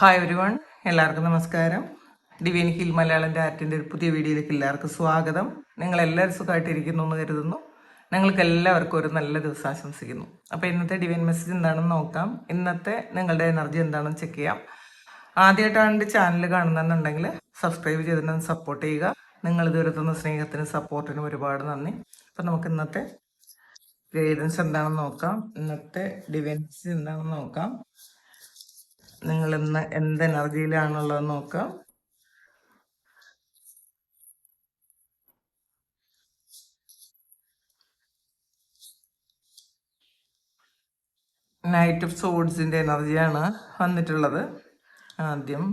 Hi everyone, എല്ലാവർക്കും നമസ്കാരം. Divine hill Malayalam ആർട്ടിൻ്റെ ഒരു പുതിയ വീഡിയോയിലേക്ക് എല്ലാവർക്കും സ്വാഗതം. നിങ്ങളെല്ലാവരും സുഖമായിട്ടിരിക്കുന്നു എന്ന് കരുതുന്നു. നിങ്ങൾക്ക് എല്ലാവർക്കും ഒരു നല്ല ദിവസം ആശംസിക്കുന്നു. അപ്പോൾ ഇന്നത്തെ ഡിവൈൻ മെസ്സേജ് എന്താണെന്ന് നോക്കാം. ഇന്നത്തെ നിങ്ങളുടെ എനർജി എന്താണെന്ന് ചെക്ക് ചെയ്യാം. ആദ്യമായിട്ടാണ് എൻ്റെ ചാനൽ കാണുന്നതെന്നുണ്ടെങ്കിൽ സബ്സ്ക്രൈബ് ചെയ്തിട്ട് സപ്പോർട്ട് ചെയ്യുക. നിങ്ങൾ ഇതുവരെ തന്ന സ്നേഹത്തിനും സപ്പോർട്ടിനും ഒരുപാട് നന്ദി. അപ്പം നമുക്ക് ഇന്നത്തെ ഗൈഡൻസ് എന്താണെന്ന് നോക്കാം. ഇന്നത്തെ ഡിവൈൻ മെസ്സേജ് എന്താണെന്ന് നോക്കാം. നിങ്ങൾ ഇന്ന് എന്ത് എനർജിയിലാണുള്ളത് നോക്കാം. നൈറ്റ് ഓഫ് സോഡ്സിന്റെ എനർജിയാണ് വന്നിട്ടുള്ളത്. ആദ്യം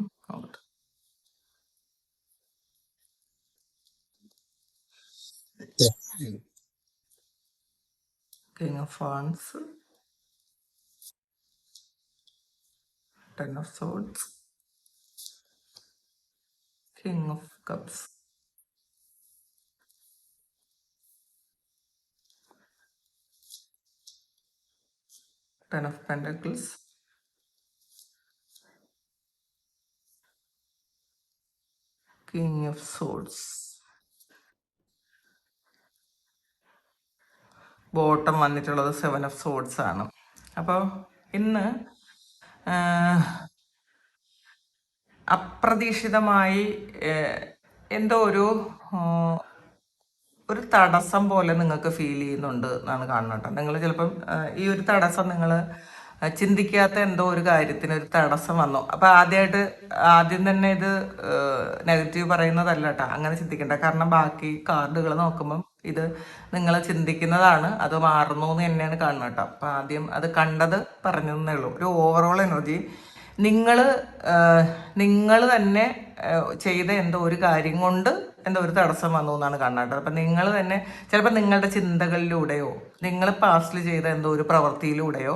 king of fans, 10 of swords, king of cups, 10 of pentacles, king of swords. Bottom വന്നിട്ടുള്ളത് 7 of swords ആണ്. അപ്പോൾ ഇന്ന് അപ്രതീക്ഷിതമായി എന്തോ ഒരു തടസ്സം പോലെ നിങ്ങൾക്ക് ഫീൽ ചെയ്യുന്നുണ്ട് എന്നാണ് കാണുന്നത്. നിങ്ങൾ ചിലപ്പം ഈ ഒരു തടസ്സം നിങ്ങൾ ചിന്തിക്കാത്ത എന്തോ ഒരു കാര്യത്തിന് ഒരു തടസ്സം വന്നു. അപ്പം ആദ്യം തന്നെ ഇത് നെഗറ്റീവ് പറയുന്നതല്ല കേട്ടോ, അങ്ങനെ ചിന്തിക്കണ്ട. കാരണം ബാക്കി കാർഡുകൾ നോക്കുമ്പം ഇത് നിങ്ങൾ ചിന്തിക്കുന്നതാണ്, അത് മാറുന്നു എന്ന് തന്നെയാണ് കാണുന്നത് കേട്ടോ. അപ്പം ആദ്യം അത് കണ്ടത് പറഞ്ഞതേ ഉള്ളൂ. ഒരു ഓവറോൾ എനർജി നിങ്ങൾ തന്നെ ചെയ്ത എന്തോ ഒരു കാര്യം കൊണ്ട് എന്തോ ഒരു തടസ്സം വന്നു എന്നാണ് കാണുന്നത്. അപ്പം നിങ്ങൾ തന്നെ ചിലപ്പോൾ നിങ്ങളുടെ ചിന്തകളിലൂടെയോ നിങ്ങൾ പാസ്റ്റിൽ ചെയ്ത എന്തോ ഒരു പ്രവൃത്തിയിലൂടെയോ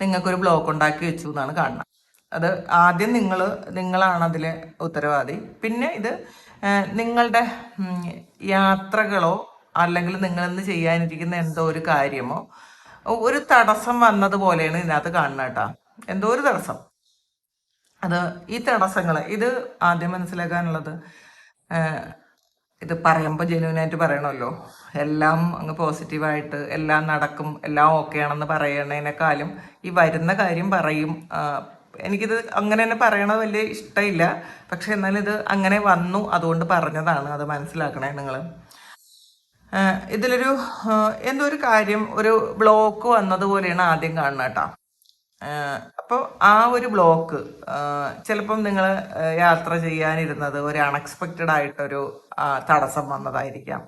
നിങ്ങൾക്കൊരു ബ്ലോക്ക് ഉണ്ടാക്കി വെച്ചു എന്നാണ് കാണുന്നത്. അത് ആദ്യം നിങ്ങളാണ് അതിലെ ഉത്തരവാദി. പിന്നെ ഇത് നിങ്ങളുടെ യാത്രകളോ അല്ലെങ്കിൽ നിങ്ങളിന്ന് ചെയ്യാനിരിക്കുന്ന എന്തോ ഒരു കാര്യമോ ഒരു തടസ്സം വന്നതുപോലെയാണ് ഇതിനകത്ത് കാണുന്നത് കേട്ടോ. എന്തോ ഒരു തടസ്സം. അത് ഈ തടസ്സങ്ങൾ ഇത് ആദ്യം മനസ്സിലാക്കാനുള്ളത്, ഇത് പറയുമ്പോൾ ജെന്യൂനായിട്ട് പറയണമല്ലോ. എല്ലാം അങ്ങ് പോസിറ്റീവായിട്ട് എല്ലാം നടക്കും, എല്ലാം ഓക്കെ ആണെന്ന് പറയണതിനേക്കാളും ഈ വരുന്ന കാര്യം പറയും. എനിക്കിത് അങ്ങനെ തന്നെ പറയണത് വലിയ ഇഷ്ടമില്ല, പക്ഷെ എന്നാലും ഇത് അങ്ങനെ വന്നു, അതുകൊണ്ട് പറഞ്ഞതാണ്. അത് മനസ്സിലാക്കണേ നിങ്ങൾ. ഇതിലൊരു എന്തോ ഒരു കാര്യം, ഒരു ബ്ലോക്ക് വന്നതുപോലെയാണ് ആദ്യം കാണുന്നത് കേട്ടോ. അപ്പോൾ ആ ഒരു ബ്ലോക്ക് ചിലപ്പം നിങ്ങൾ യാത്ര ചെയ്യാനിരുന്നത് ഒരു അൺഎക്സ്പെക്റ്റഡ് ആയിട്ടൊരു തടസ്സം വന്നതായിരിക്കാം.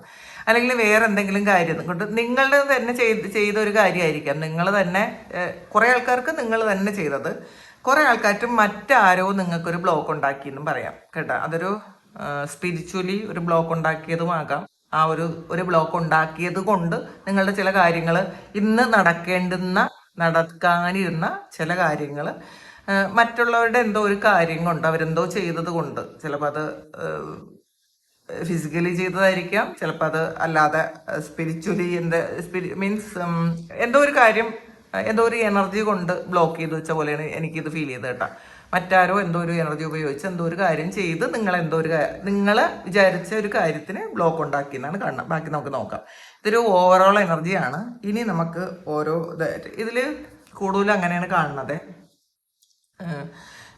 അല്ലെങ്കിൽ വേറെ എന്തെങ്കിലും കാര്യം കൊണ്ട് നിങ്ങളുടെ തന്നെ ചെയ്ത ഒരു കാര്യമായിരിക്കാം. നിങ്ങൾ തന്നെ കുറേ ആൾക്കാർക്ക് നിങ്ങൾ തന്നെ ചെയ്തത്, കുറേ ആൾക്കാർക്ക് മറ്റാരോ നിങ്ങൾക്കൊരു ബ്ലോക്ക് ഉണ്ടാക്കിയെന്നും പറയാം കേട്ടോ. അതൊരു സ്പിരിച്വലി ഒരു ബ്ലോക്ക് ഉണ്ടാക്കിയതുമാകാം. ആ ഒരു ബ്ലോക്ക് ഉണ്ടാക്കിയത് കൊണ്ട് നിങ്ങളുടെ ചില കാര്യങ്ങൾ ഇന്ന് നടക്കാനിരുന്ന ചില കാര്യങ്ങൾ മറ്റുള്ളവരുടെ എന്തോ ഒരു കാര്യം കൊണ്ട് അവരെന്തോ ചെയ്തത് കൊണ്ട്, ചിലപ്പോൾ അത് ഫിസിക്കലി ചെയ്തതായിരിക്കാം, ചിലപ്പോൾ അത് അല്ലാതെ സ്പിരിച്വലി മീൻസ് എന്തോ ഒരു കാര്യം, എന്തോ ഒരു എനർജി കൊണ്ട് ബ്ലോക്ക് ചെയ്ത് വെച്ച പോലെയാണ് എനിക്കിത് ഫീൽ ചെയ്തത് കേട്ടോ. മറ്റാരോ എന്തോ ഒരു എനർജി ഉപയോഗിച്ച് എന്തോ ഒരു കാര്യം ചെയ്ത് നിങ്ങൾ വിചാരിച്ച ഒരു കാര്യത്തിന് ബ്ലോക്ക് ഉണ്ടാക്കി എന്നാണ് കാണുന്നത്. ബാക്കി നമുക്ക് നോക്കാം. ഇതൊരു ഓവറോൾ എനർജിയാണ്. ഇനി നമുക്ക് ഓരോ ഇതായിട്ട് ഇതിൽ കൂടുതൽ അങ്ങനെയാണ് കാണുന്നത്.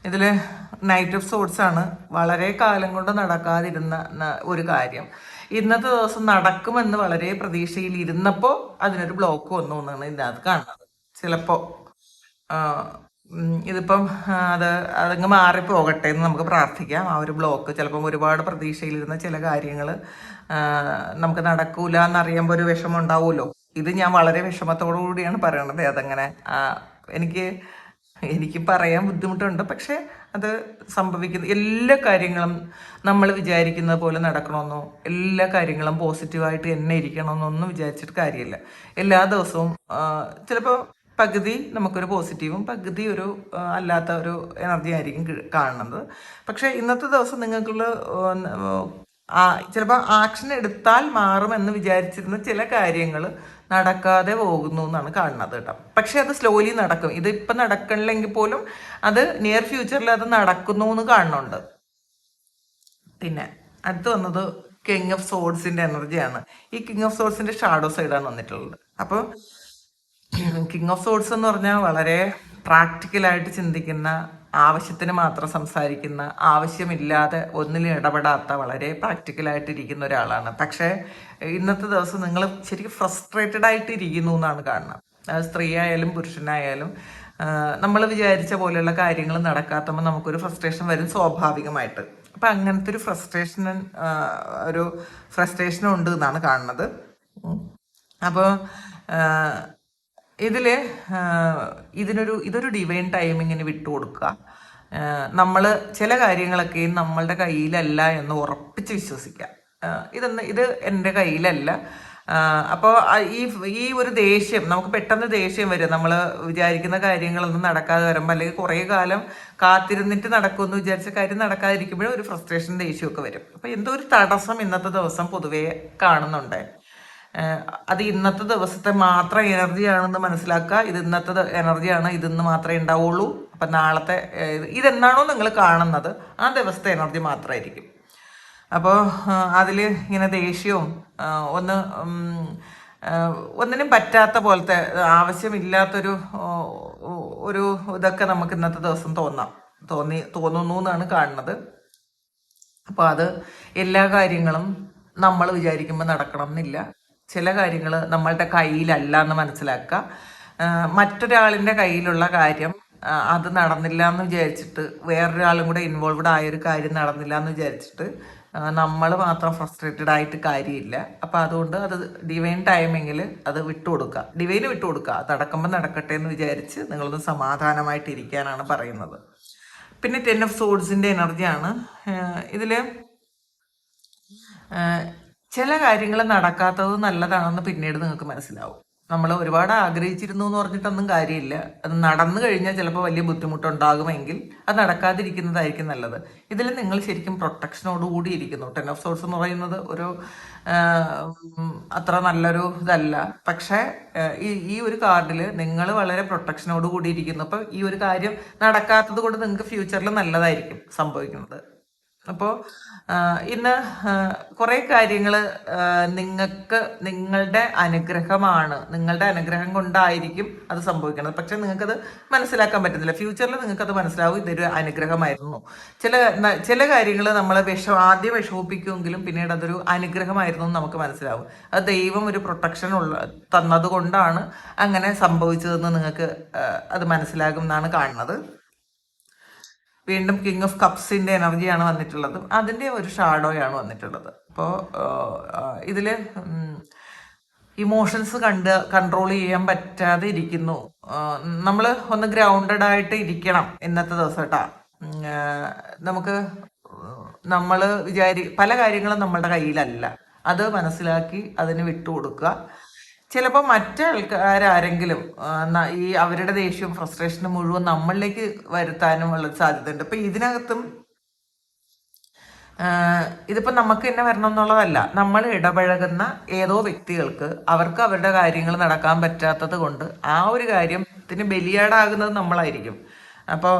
ഇതിൽ നൈറ്റ് ഓഫ് സോഡ്സ് ആണ്. വളരെ കാലം കൊണ്ട് നടക്കാതിരുന്ന ഒരു കാര്യം ഇന്നത്തെ ദിവസം നടക്കുമെന്ന് വളരെ പ്രതീക്ഷയിൽ ഇരുന്നപ്പോൾ അതിനൊരു ബ്ലോക്ക് വന്നു എന്നാണ് ഇതിനകത്ത് കാണുന്നത്. ചിലപ്പോൾ ഇതിപ്പം അതങ്ങ് മാറിപ്പോകട്ടെ എന്ന് നമുക്ക് പ്രാർത്ഥിക്കാം. ആ ഒരു ബ്ലോക്ക് ചിലപ്പം ഒരുപാട് പ്രതീക്ഷയിലിരുന്ന ചില കാര്യങ്ങൾ നമുക്ക് നടക്കൂല എന്നറിയുമ്പോൾ ഒരു വിഷമം ഉണ്ടാവുമല്ലോ. ഇത് ഞാൻ വളരെ വിഷമത്തോടു കൂടിയാണ് പറയണത്. അതങ്ങനെ എനിക്ക് പറയാൻ ബുദ്ധിമുട്ടുണ്ട്, പക്ഷെ അത് സംഭവിക്കുന്ന എല്ലാ കാര്യങ്ങളും നമ്മൾ വിചാരിക്കുന്നത് പോലെ നടക്കണമെന്നോ എല്ലാ കാര്യങ്ങളും പോസിറ്റീവായിട്ട് തന്നെ ഇരിക്കണമെന്നൊന്നും വിചാരിച്ചിട്ട് കാര്യമില്ല. എല്ലാ ദിവസവും ചിലപ്പോൾ പകുതി നമുക്കൊരു പോസിറ്റീവും പകുതി ഒരു അല്ലാത്ത ഒരു എനർജി ആയിരിക്കും കാണുന്നത്. പക്ഷെ ഇന്നത്തെ ദിവസം നിങ്ങൾക്കുള്ള ചിലപ്പോൾ ആക്ഷൻ എടുത്താൽ മാറുമെന്ന് വിചാരിച്ചിരുന്ന ചില കാര്യങ്ങൾ നടക്കാതെ പോകുന്നു എന്നാണ് കാണുന്നത് കേട്ടോ. പക്ഷെ അത് സ്ലോലി നടക്കും. ഇത് ഇപ്പം നടക്കണില്ലെങ്കിൽ പോലും അത് നിയർ ഫ്യൂച്ചറിൽ അത് നടക്കുന്നു എന്ന് കാണുന്നുണ്ട്. പിന്നെ അടുത്ത് വന്നത് കിങ് ഓഫ് സോഡ്സിന്റെ എനർജിയാണ്. ഈ കിങ് ഓഫ് സോഡ്സിന്റെ ഷാഡോ സൈഡാണ് വന്നിട്ടുള്ളത്. അപ്പോൾ കിങ് ഓഫ് സോഡ്സ് എന്ന് പറഞ്ഞാൽ വളരെ പ്രാക്ടിക്കലായിട്ട് ചിന്തിക്കുന്ന, ആവശ്യത്തിന് മാത്രം സംസാരിക്കുന്ന, ആവശ്യമില്ലാതെ ഒന്നിലും ഇടപെടാത്ത, വളരെ പ്രാക്ടിക്കലായിട്ട് ഇരിക്കുന്ന ഒരാളാണ്. പക്ഷേ ഇന്നത്തെ ദിവസം നിങ്ങൾ ശരിക്കും ഫ്രസ്ട്രേറ്റഡ് ആയിട്ട് ഇരിക്കുന്നു എന്നാണ് കാണുന്നത്. അത് സ്ത്രീ ആയാലും പുരുഷനായാലും നമ്മൾ വിചാരിച്ച പോലെയുള്ള കാര്യങ്ങൾ നടക്കാത്തപ്പോൾ നമുക്കൊരു ഫ്രസ്ട്രേഷൻ വരും സ്വാഭാവികമായിട്ട്. അപ്പം അങ്ങനത്തെ ഒരു ഫ്രസ്ട്രേഷൻ ഉണ്ട് എന്നാണ് കാണുന്നത്. അപ്പോൾ ഇതൊരു ഡിവൈൻ ടൈമിങ്ങിന് വിട്ടുകൊടുക്കുക. നമ്മൾ ചില കാര്യങ്ങളൊക്കെയും നമ്മളുടെ കയ്യിലല്ല എന്ന് ഉറപ്പിച്ച് വിശ്വസിക്കുക. ഇത് എൻ്റെ കയ്യിലല്ല. അപ്പോൾ ഈ ഒരു ദേഷ്യം, നമുക്ക് പെട്ടെന്ന് ദേഷ്യം വരും. നമ്മൾ വിചാരിക്കുന്ന കാര്യങ്ങളൊന്നും നടക്കാതെ വരുമ്പോൾ, അല്ലെങ്കിൽ കുറേ കാലം കാത്തിരുന്നിട്ട് നടക്കുമെന്ന് വിചാരിച്ച കാര്യം നടക്കാതിരിക്കുമ്പോഴും ഒരു ഫ്രസ്ട്രേഷൻ, ദേഷ്യമൊക്കെ വരും. അപ്പോൾ എന്തോ ഒരു തടസ്സം ഇന്നത്തെ ദിവസം പൊതുവേ കാണുന്നുണ്ട്. അത് ഇന്നത്തെ ദിവസത്തെ മാത്രം എനർജിയാണെന്ന് മനസ്സിലാക്കുക. ഇത് ഇന്നത്തെ എനർജിയാണ്, ഇതിന്ന് മാത്രമേ ഉണ്ടാവുള്ളൂ. അപ്പം നാളത്തെ ഇതെന്നാണോ നിങ്ങൾ കാണുന്നത് ആ ദിവസത്തെ എനർജി മാത്രമായിരിക്കും. അപ്പോൾ അതിൽ ഇങ്ങനെ ദേഷ്യവും ഒന്നിനും പറ്റാത്ത പോലത്തെ ആവശ്യമില്ലാത്തൊരു ഇതൊക്കെ നമുക്ക് ഇന്നത്തെ ദിവസം തോന്നുന്നു എന്നാണ് കാണുന്നത്. അപ്പോൾ അത് എല്ലാ കാര്യങ്ങളും നമ്മൾ വിചാരിക്കുമ്പോൾ നടക്കണം എന്നില്ല. ചില കാര്യങ്ങൾ നമ്മളുടെ കയ്യിലല്ല എന്ന് മനസ്സിലാക്കുക. മറ്റൊരാളിൻ്റെ കയ്യിലുള്ള കാര്യം അത് നടന്നില്ല എന്ന് വിചാരിച്ചിട്ട്, വേറൊരാളും കൂടെ ഇൻവോൾവ്ഡ് ആയൊരു കാര്യം നടന്നില്ല എന്ന് വിചാരിച്ചിട്ട് നമ്മൾ മാത്രം ഫ്രസ്ട്രേറ്റഡ് ആയിട്ട് കാര്യമില്ല. അപ്പം അതുകൊണ്ട് അത് ഡിവൈൻ ടൈമിങ്ങിൽ അത് ഡിവൈന് വിട്ടുകൊടുക്കുക. അത് നടക്കുമ്പോൾ നടക്കട്ടെ എന്ന് വിചാരിച്ച് നിങ്ങളൊന്ന് സമാധാനമായിട്ടിരിക്കാനാണ് പറയുന്നത്. പിന്നെ 10 ഓഫ് സോഡ്സിൻ്റെ എനർജിയാണ് ഇതിൽ. ചില കാര്യങ്ങൾ നടക്കാത്തത് നല്ലതാണെന്ന് പിന്നീട് നിങ്ങൾക്ക് മനസ്സിലാവും. നമ്മൾ ഒരുപാട് ആഗ്രഹിച്ചിരുന്നു എന്ന് പറഞ്ഞിട്ടൊന്നും കാര്യമില്ല. അത് നടന്നു കഴിഞ്ഞാൽ ചിലപ്പോൾ വലിയ ബുദ്ധിമുട്ടുണ്ടാകുമെങ്കിൽ അത് നടക്കാതിരിക്കുന്നതായിരിക്കും നല്ലത്. ഇതിൽ നിങ്ങൾ ശരിക്കും പ്രൊട്ടക്ഷനോടുകൂടി ഇരിക്കുന്നു. 10 ഓഫ് സോഡ്സ് എന്ന് പറയുന്നത് ഒരു അത്ര നല്ലൊരു ഇതല്ല. പക്ഷേ ഈ ഒരു കാർഡിൽ നിങ്ങൾ വളരെ പ്രൊട്ടക്ഷനോട് കൂടി ഇരിക്കുന്നു. അപ്പം ഈ ഒരു കാര്യം നടക്കാത്തത് കൊണ്ട് നിങ്ങൾക്ക് ഫ്യൂച്ചറിൽ നല്ലതായിരിക്കും സംഭവിക്കുന്നത്. അപ്പോൾ ഇന്ന് കുറേ കാര്യങ്ങൾ നിങ്ങളുടെ അനുഗ്രഹമാണ്, നിങ്ങളുടെ അനുഗ്രഹം കൊണ്ടായിരിക്കും അത് സംഭവിക്കുന്നത്. പക്ഷെ നിങ്ങൾക്കത് മനസ്സിലാക്കാൻ പറ്റുന്നില്ല. ഫ്യൂച്ചറിൽ നിങ്ങൾക്കത് മനസ്സിലാവും ഇതൊരു അനുഗ്രഹമായിരുന്നു. ചില കാര്യങ്ങൾ നമ്മളെ ആദ്യം വിഷമിപ്പിക്കുമെങ്കിലും പിന്നീട് അതൊരു അനുഗ്രഹമായിരുന്നു എന്ന് നമുക്ക് മനസ്സിലാവും. അത് ദൈവം ഒരു പ്രൊട്ടക്ഷൻ തന്നത് കൊണ്ടാണ് അങ്ങനെ സംഭവിച്ചതെന്ന് നിങ്ങൾക്ക് അത് മനസ്സിലാകും എന്നാണ് കാണുന്നത്. വീണ്ടും കിങ് ഓഫ് കപ്സിൻ്റെ എനർജിയാണ് വന്നിട്ടുള്ളത്. അതിൻ്റെ ഒരു ഷാഡോയാണ് വന്നിട്ടുള്ളത്. അപ്പോൾ ഇതിൽ ഇമോഷൻസ് കൺട്രോൾ ചെയ്യാൻ പറ്റാതെ ഇരിക്കുന്നു. നമ്മൾ ഒന്ന് ഗ്രൗണ്ടഡ് ആയിട്ട് ഇരിക്കണം ഇന്നത്തെ ദിവസം കേട്ടോ. നമുക്ക് പല കാര്യങ്ങളും നമ്മളുടെ കയ്യിലല്ല. അത് മനസ്സിലാക്കി അതിന് വിട്ടുകൊടുക്കുക. ചിലപ്പോൾ മറ്റാൾക്കാരെങ്കിലും ഈ അവരുടെ ദേഷ്യവും ഫ്രസ്ട്രേഷനും മുഴുവൻ നമ്മളിലേക്ക് വരുത്താനും ഉള്ള സാധ്യതയുണ്ട്. ഇപ്പം ഇതിനകത്തും ഇതിപ്പോൾ നമുക്ക് തന്നെ വരണം എന്നുള്ളതല്ല. നമ്മൾ ഇടപഴകുന്ന ഏതോ വ്യക്തികൾക്ക് അവർക്ക് അവരുടെ കാര്യങ്ങൾ നടക്കാൻ പറ്റാത്തത് കൊണ്ട് ആ ഒരു കാര്യത്തിന് ബലിയാടാകുന്നത് നമ്മളായിരിക്കും. അപ്പോൾ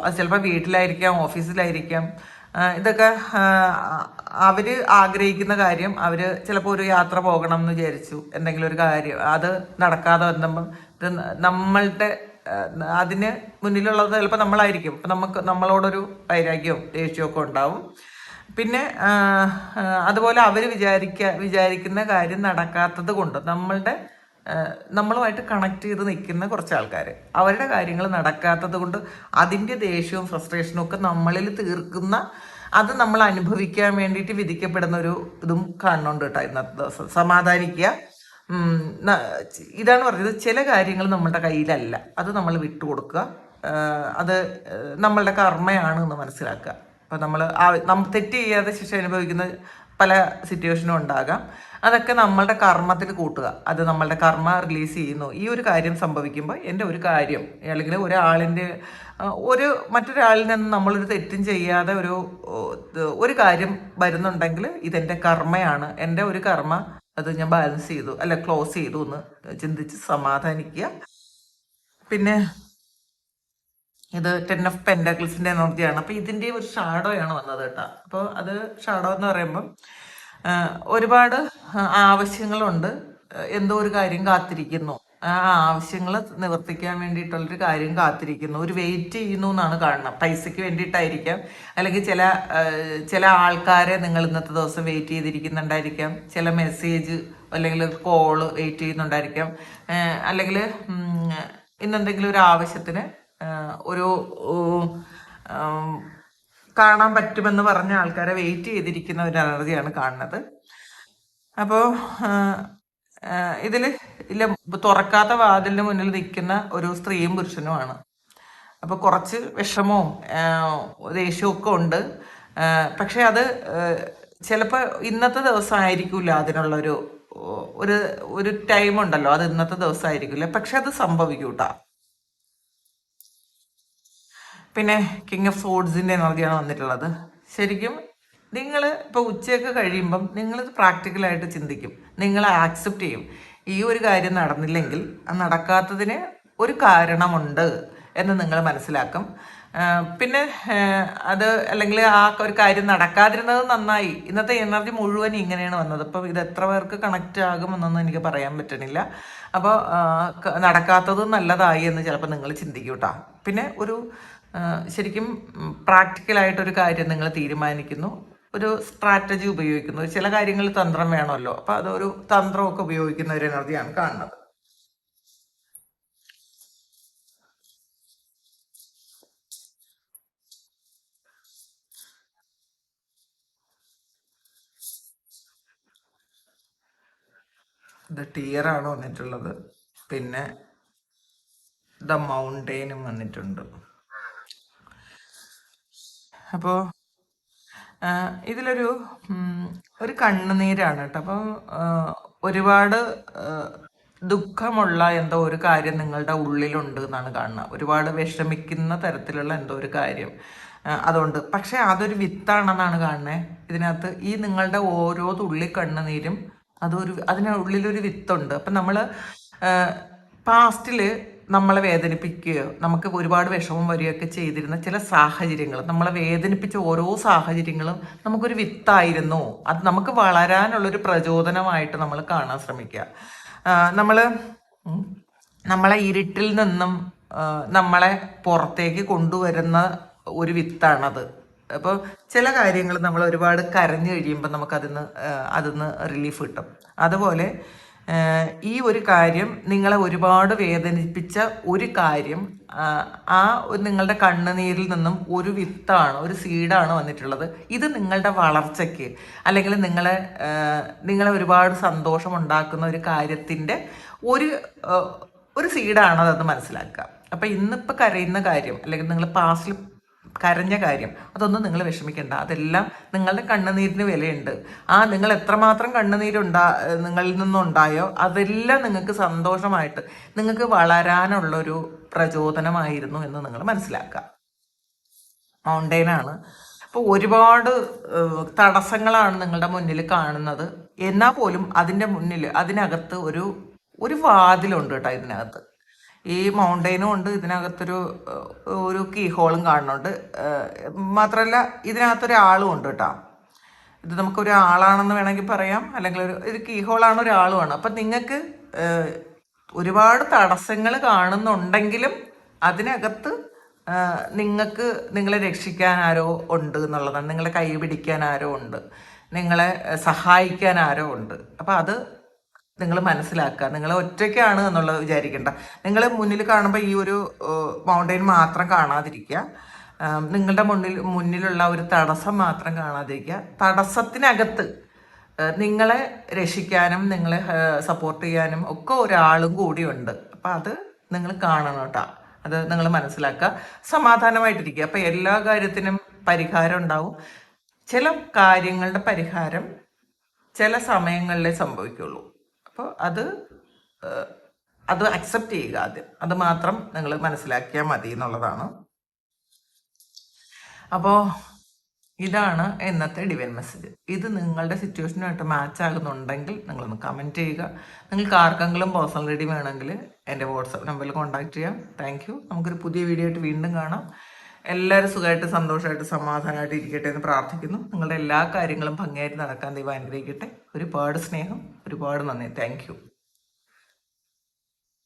അത് ചിലപ്പോൾ വീട്ടിലായിരിക്കാം, ഓഫീസിലായിരിക്കാം. ഇതൊക്കെ അവർ ആഗ്രഹിക്കുന്ന കാര്യം, അവർ ചിലപ്പോൾ ഒരു യാത്ര പോകണം എന്ന് വിചാരിച്ചു, എന്തെങ്കിലും ഒരു കാര്യം അത് നടക്കാതെ വന്നപ്പം നമ്മളുടെ അതിന് മുന്നിലുള്ളത് ചിലപ്പോൾ നമ്മളായിരിക്കും. അപ്പം നമ്മളോടൊരു വൈരാഗ്യവും ദേഷ്യമൊക്കെ ഉണ്ടാവും. പിന്നെ അതുപോലെ അവർ വിചാരിക്കുന്ന കാര്യം നടക്കാത്തത് കൊണ്ട് നമ്മളുമായിട്ട് കണക്ട് ചെയ്ത് നിൽക്കുന്ന കുറച്ച് ആൾക്കാർ, അവരുടെ കാര്യങ്ങൾ നടക്കാത്തത് കൊണ്ട് അതിൻ്റെ ദേഷ്യവും ഫ്രസ്ട്രേഷനും ഒക്കെ നമ്മളിൽ തീർക്കുന്ന, അത് നമ്മൾ അനുഭവിക്കാൻ വേണ്ടിയിട്ട് വിധിക്കപ്പെടുന്ന ഒരു ഇതും കാണുന്നുണ്ട് കേട്ടോ ഇന്നത്തെ ദിവസം. സമാധാനിക്കുക. ഇതാണ് പറഞ്ഞത്, ചില കാര്യങ്ങൾ നമ്മളുടെ കയ്യിലല്ല, അത് നമ്മൾ വിട്ടുകൊടുക്കുക. അത് നമ്മളുടെ കർമ്മയാണ് എന്ന് മനസ്സിലാക്കുക. അപ്പം നമ്മൾ തെറ്റ് ചെയ്യാതെ ശിക്ഷ അനുഭവിക്കുന്ന പല സിറ്റുവേഷനും ഉണ്ടാകാം. അതൊക്കെ നമ്മളുടെ കർമ്മത്തിൽ കൂട്ടുക. അത് നമ്മളുടെ കർമ്മ റിലീസ് ചെയ്യുന്നു. ഈ ഒരു കാര്യം സംഭവിക്കുമ്പോൾ എൻ്റെ ഒരു കാര്യം, അല്ലെങ്കിൽ മറ്റൊരാളിൽ നിന്ന് നമ്മളൊരു തെറ്റും ചെയ്യാതെ ഒരു കാര്യം വരുന്നുണ്ടെങ്കിൽ ഇതെൻ്റെ കർമ്മയാണ്, എൻ്റെ ഒരു കർമ്മ അത് ഞാൻ ബാലൻസ് ചെയ്തു, അല്ല ക്ലോസ് ചെയ്തു എന്ന് ചിന്തിച്ച് സമാധാനിക്കുക. പിന്നെ ഇത് 10 ഓഫ് പെൻഡക്കിൾസിന്റെ എനർജിയാണ്. അപ്പൊ ഇതിന്റെ ഒരു ഷാഡോയാണ് വന്നത് കേട്ടോ. അപ്പോൾ അത് ഷാഡോ എന്ന് പറയുമ്പം ഒരുപാട് ആവശ്യങ്ങളുണ്ട്. എന്തോ ഒരു കാര്യം കാത്തിരിക്കുന്നു, ആ ആവശ്യങ്ങൾ നിവർത്തിക്കാൻ വേണ്ടിയിട്ടുള്ളൊരു കാര്യം കാത്തിരിക്കുന്നു, ഒരു വെയിറ്റ് ചെയ്യുന്നു എന്നാണ് കാണുന്നത്. പൈസയ്ക്ക് വേണ്ടിയിട്ടായിരിക്കാം, അല്ലെങ്കിൽ ചില ആൾക്കാരെ നിങ്ങൾ ഇന്നത്തെ ദിവസം വെയിറ്റ് ചെയ്തിരിക്കുന്നുണ്ടായിരിക്കാം, ചില മെസ്സേജ് അല്ലെങ്കിൽ കോള് വെയിറ്റ് ചെയ്യുന്നുണ്ടായിരിക്കാം, അല്ലെങ്കിൽ ഇന്നെന്തെങ്കിലും ഒരു ആവശ്യത്തിന് ഒരു കാണാൻ പറ്റുമെന്ന് പറഞ്ഞ ആൾക്കാരെ വെയിറ്റ് ചെയ്തിരിക്കുന്ന ഒരു എനർജിയാണ് കാണുന്നത്. അപ്പോൾ ഇതിൽ ഇല്ല, തുറക്കാത്ത വാതിലിന് മുന്നിൽ നിൽക്കുന്ന ഒരു സ്ത്രീയും പുരുഷനുമാണ്. അപ്പോൾ കുറച്ച് വിഷമവും ദേഷ്യവും ഒക്കെ ഉണ്ട്. പക്ഷെ അത് ചിലപ്പോൾ ഇന്നത്തെ ദിവസം ആയിരിക്കില്ല, അതിനുള്ളൊരു ഒരു ഒരു ടൈം ഉണ്ടല്ലോ, അത് ഇന്നത്തെ ദിവസം ആയിരിക്കില്ല, പക്ഷെ അത് സംഭവിക്കൂട്ടാ. പിന്നെ കിങ് ഓഫ് സോഡ്സിന്റെ എനർജിയാണ് വന്നിട്ടുള്ളത്. ശരിക്കും നിങ്ങൾ ഇപ്പോൾ ഉച്ചയൊക്കെ കഴിയുമ്പം നിങ്ങളിത് പ്രാക്ടിക്കലായിട്ട് ചിന്തിക്കും, നിങ്ങൾ ആക്സെപ്റ്റ് ചെയ്യും. ഈ ഒരു കാര്യം നടന്നില്ലെങ്കിൽ ആ നടക്കാത്തതിന് ഒരു കാരണമുണ്ട് എന്ന് നിങ്ങൾ മനസ്സിലാക്കും. പിന്നെ അത് അല്ലെങ്കിൽ ആ ഒരു കാര്യം നടക്കാതിരുന്നത് നന്നായി. ഇന്നത്തെ എനർജി മുഴുവൻ ഇങ്ങനെയാണ് വന്നത്. അപ്പം ഇത് എത്ര പേർക്ക് കണക്റ്റ് ആകുമെന്നൊന്നും എനിക്ക് പറയാൻ പറ്റണില്ല. അപ്പോൾ നടക്കാത്തത് നല്ലതായി എന്ന് ചിലപ്പോൾ നിങ്ങൾ ചിന്തിക്കും കേട്ടോ. പിന്നെ ഒരു ശരിക്കും പ്രാക്ടിക്കലായിട്ടൊരു കാര്യം നിങ്ങൾ തീരുമാനിക്കുന്നു, ഒരു സ്ട്രാറ്റജി ഉപയോഗിക്കുന്നു. ചില കാര്യങ്ങളിൽ തന്ത്രം വേണമല്ലോ, അപ്പം അതൊരു തന്ത്രമൊക്കെ ഉപയോഗിക്കുന്ന ഒരു എനർജിയാണ് കാണുന്നത്. ഇത് ടിയറാണ് വന്നിട്ടുള്ളത്. പിന്നെ ദ മൗണ്ടെയിനും വന്നിട്ടുണ്ട്. അപ്പോൾ ഇതിലൊരു ഒരു കണ്ണുനീരാണ് കേട്ടോ. അപ്പോൾ ഒരുപാട് ദുഃഖമുള്ള എന്തോ ഒരു കാര്യം നിങ്ങളുടെ ഉള്ളിലുണ്ട് എന്നാണ് കാണുന്നത്. ഒരുപാട് വിഷമിക്കുന്ന തരത്തിലുള്ള എന്തോ ഒരു കാര്യം അതുകൊണ്ട്, പക്ഷെ അതൊരു വിത്താണെന്നാണ് കാണുന്നത് ഇതിനകത്ത്. ഈ നിങ്ങളുടെ ഓരോ തുള്ളി കണ്ണുനീരും അതിനുള്ളിലൊരു വിത്തുണ്ട്. അപ്പം നമ്മൾ പാസ്റ്റിൽ നമ്മളെ വേദനിപ്പിക്കുകയോ നമുക്ക് ഒരുപാട് വിഷമം വരികയൊക്കെ ചെയ്തിരുന്ന ചില സാഹചര്യങ്ങൾ, നമ്മളെ വേദനിപ്പിച്ച ഓരോ സാഹചര്യങ്ങളും നമുക്കൊരു വിത്തായിരുന്നു. അത് നമുക്ക് വളരാനുള്ളൊരു പ്രചോദനമായിട്ട് നമ്മൾ കാണാൻ ശ്രമിക്കുക. നമ്മൾ നമ്മളെ ഇരുട്ടിൽ നിന്നും നമ്മളെ പുറത്തേക്ക് കൊണ്ടുവരുന്ന ഒരു വിത്താണത്. അപ്പോൾ ചില കാര്യങ്ങൾ നമ്മൾ ഒരുപാട് കരഞ്ഞു കഴിയുമ്പോൾ അതിന്ന് റിലീഫ് കിട്ടും. അതുപോലെ ഈ ഒരു കാര്യം നിങ്ങളെ ഒരുപാട് വേദനിപ്പിച്ച ഒരു കാര്യം, ആ നിങ്ങളുടെ കണ്ണുനീരിൽ നിന്നും ഒരു വിത്താണ്, ഒരു സീഡാണ് വന്നിട്ടുള്ളത്. ഇത് നിങ്ങളുടെ വളർച്ചയ്ക്ക് അല്ലെങ്കിൽ നിങ്ങളെ ഒരുപാട് സന്തോഷം ഉണ്ടാക്കുന്ന ഒരു കാര്യത്തിൻ്റെ ഒരു ഒരു സീഡാണ് അതെന്ന് മനസ്സിലാക്കുക. അപ്പം ഇന്നിപ്പോൾ കരയുന്ന കാര്യം അല്ലെങ്കിൽ നിങ്ങൾ പാസ്റ്റിൽ കരഞ്ഞ കാര്യം, അതൊന്നും നിങ്ങൾ വിഷമിക്കേണ്ട. അതെല്ലാം നിങ്ങളുടെ കണ്ണുനീരിന് വിലയുണ്ട്. നിങ്ങൾ എത്രമാത്രം നിങ്ങളിൽ നിന്നുണ്ടായോ അതെല്ലാം നിങ്ങൾക്ക് സന്തോഷമായിട്ട് നിങ്ങൾക്ക് വളരാനുള്ളൊരു പ്രചോദനമായിരുന്നു എന്ന് നിങ്ങൾ മനസ്സിലാക്കുക. മൗണ്ടെയിനാണ്. അപ്പോൾ ഒരുപാട് തടസ്സങ്ങളാണ് നിങ്ങളുടെ മുന്നിൽ കാണുന്നത്. എന്നാൽ പോലും അതിനകത്ത് ഒരു വാതിലുണ്ട് കേട്ടോ. ഇതിനകത്ത് ഈ മൗണ്ടെയിനും ഉണ്ട്, ഇതിനകത്തൊരു കീ ഹോളും കാണുന്നുണ്ട്. മാത്രമല്ല ഇതിനകത്തൊരാളും ഉണ്ട് കേട്ടോ. ഇത് നമുക്കൊരാളാണെന്ന് വേണമെങ്കിൽ പറയാം, അല്ലെങ്കിൽ ഇത് കീ ഹോളാണ്, ഒരാളുമാണ്. അപ്പം നിങ്ങൾക്ക് ഒരുപാട് തടസ്സങ്ങൾ കാണുന്നുണ്ടെങ്കിലും അതിനകത്ത് നിങ്ങളെ രക്ഷിക്കാൻ ആരോ ഉണ്ട് എന്നുള്ളതാണ്. നിങ്ങളെ കൈ പിടിക്കാൻ ആരോ ഉണ്ട്, നിങ്ങളെ സഹായിക്കാൻ ആരോ ഉണ്ട്. അപ്പം അത് നിങ്ങൾ മനസ്സിലാക്കുക. നിങ്ങൾ ഒറ്റയ്ക്കാണ് എന്നുള്ളത് വിചാരിക്കേണ്ട. നിങ്ങൾ മുന്നിൽ കാണുമ്പോൾ ഈ ഒരു മൗണ്ടെയിൻ മാത്രം കാണാതിരിക്കുക. നിങ്ങളുടെ മുന്നിലുള്ള ഒരു തടസ്സം മാത്രം കാണാതിരിക്കുക. തടസ്സത്തിനകത്ത് നിങ്ങളെ രക്ഷിക്കാനും നിങ്ങളെ സപ്പോർട്ട് ചെയ്യാനും ഒക്കെ ഒരാളും കൂടിയുണ്ട്. അപ്പം അത് നിങ്ങൾ കാണണം കേട്ടോ. അത് നിങ്ങൾ മനസ്സിലാക്കുക. സമാധാനമായിട്ടിരിക്കുക. അപ്പം എല്ലാ കാര്യത്തിനും പരിഹാരം ഉണ്ടാവും. ചില കാര്യങ്ങളുടെ പരിഹാരം ചില സമയങ്ങളിലേ സംഭവിക്കുള്ളൂ. അപ്പോൾ അത് അക്സെപ്റ്റ് ചെയ്യുക ആദ്യം. അത് മാത്രം നിങ്ങൾ മനസ്സിലാക്കിയാൽ മതി എന്നുള്ളതാണ്. അപ്പോൾ ഇതാണ് ഇന്നത്തെ ഡിവൈൻ മെസ്സേജ്. ഇത് നിങ്ങളുടെ സിറ്റുവേഷനുമായിട്ട് മാച്ച് ആകുന്നുണ്ടെങ്കിൽ നിങ്ങളൊന്ന് കമൻറ്റ് ചെയ്യുക. നിങ്ങൾക്ക് ആർക്കെങ്കിലും പേഴ്സണൽ റീഡിംഗ് വേണമെങ്കിൽ എൻ്റെ വാട്സപ്പ് നമ്പറിൽ കോൺടാക്ട് ചെയ്യാം. Thank you. നമുക്കൊരു പുതിയ വീഡിയോ ആയിട്ട് വീണ്ടും കാണാം. എല്ലാവരും സുഖമായിട്ട് സന്തോഷമായിട്ട് സമാധാനമായിട്ട് ഇരിക്കട്ടെ എന്ന് പ്രാർത്ഥിക്കുന്നു. നിങ്ങളുടെ എല്ലാ കാര്യങ്ങളും ഭംഗിയായിട്ട് നടക്കാൻ ദൈവം അനുഗ്രഹിക്കട്ടെ. ഒരുപാട് സ്നേഹം, ഒരുപാട് നന്ദി. Thank you.